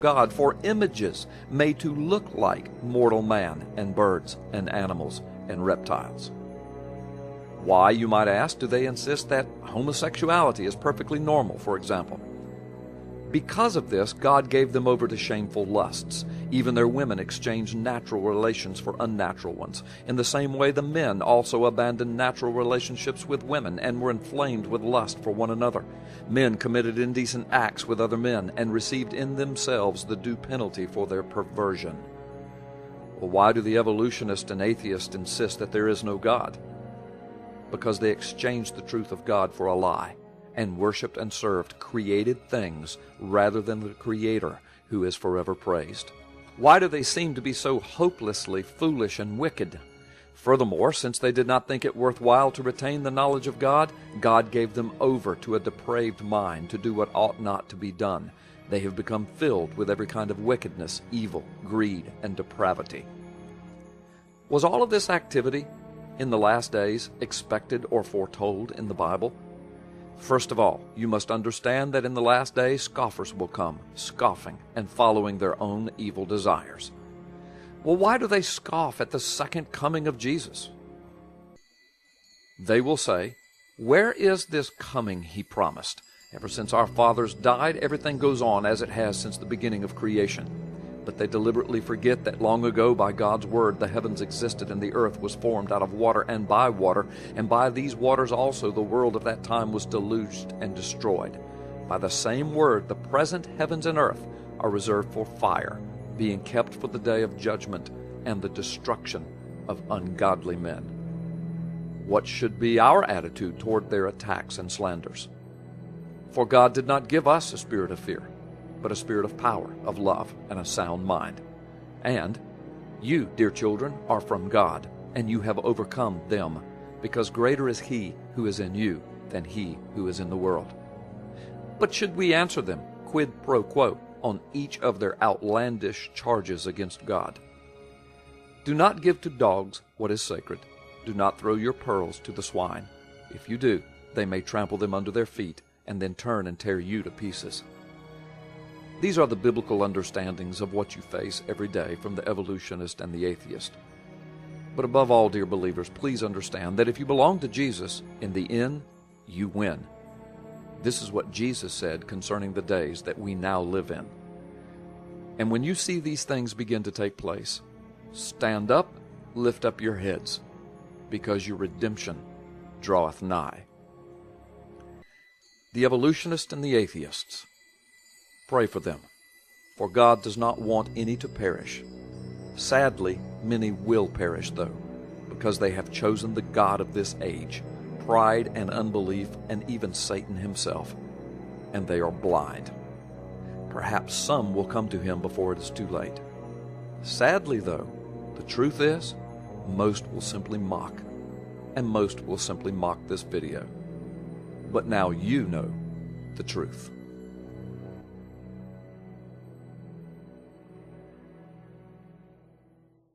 God for images made to look like mortal man and birds and animals and reptiles. Why, you might ask, do they insist that homosexuality is perfectly normal, for example? Because of this, God gave them over to shameful lusts. Even their women exchanged natural relations for unnatural ones. In the same way, the men also abandoned natural relationships with women and were inflamed with lust for one another. Men committed indecent acts with other men and received in themselves the due penalty for their perversion. Well, why do the evolutionists and atheists insist that there is no God? Because they exchanged the truth of God for a lie and worshiped and served created things rather than the Creator, who is forever praised. Why do they seem to be so hopelessly foolish and wicked? Furthermore, since they did not think it worthwhile to retain the knowledge of God, God gave them over to a depraved mind to do what ought not to be done. They have become filled with every kind of wickedness, evil, greed, and depravity. Was all of this activity in the last days expected or foretold in the Bible? First of all, you must understand that in the last days scoffers will come, scoffing and following their own evil desires. Well, why do they scoff at the second coming of Jesus? They will say, "Where is this coming he promised? Ever since our fathers died, everything goes on as it has since the beginning of creation." But they deliberately forget that long ago by God's word the heavens existed and the earth was formed out of water and by these waters also the world of that time was deluged and destroyed. By the same word the present heavens and earth are reserved for fire, being kept for the day of judgment and the destruction of ungodly men. What should be our attitude toward their attacks and slanders? For God did not give us a spirit of fear, but a spirit of power, of love, and a sound mind. And you, dear children, are from God, and you have overcome them, because greater is He who is in you than he who is in the world. But should we answer them, quid pro quo, on each of their outlandish charges against God? Do not give to dogs what is sacred. Do not throw your pearls to the swine. If you do, they may trample them under their feet, and then turn and tear you to pieces. These are the biblical understandings of what you face every day from the evolutionist and the atheist. But above all, dear believers, please understand that if you belong to Jesus, in the end, you win. This is what Jesus said concerning the days that we now live in. And when you see these things begin to take place, stand up, lift up your heads, because your redemption draweth nigh. The evolutionists and the atheists, pray for them, for God does not want any to perish. Sadly, many will perish, though, because they have chosen the god of this age, pride and unbelief, and even Satan himself, and they are blind. Perhaps some will come to him before it is too late. Sadly, though, the truth is, most will simply mock, and most will simply mock this video. But now you know the truth.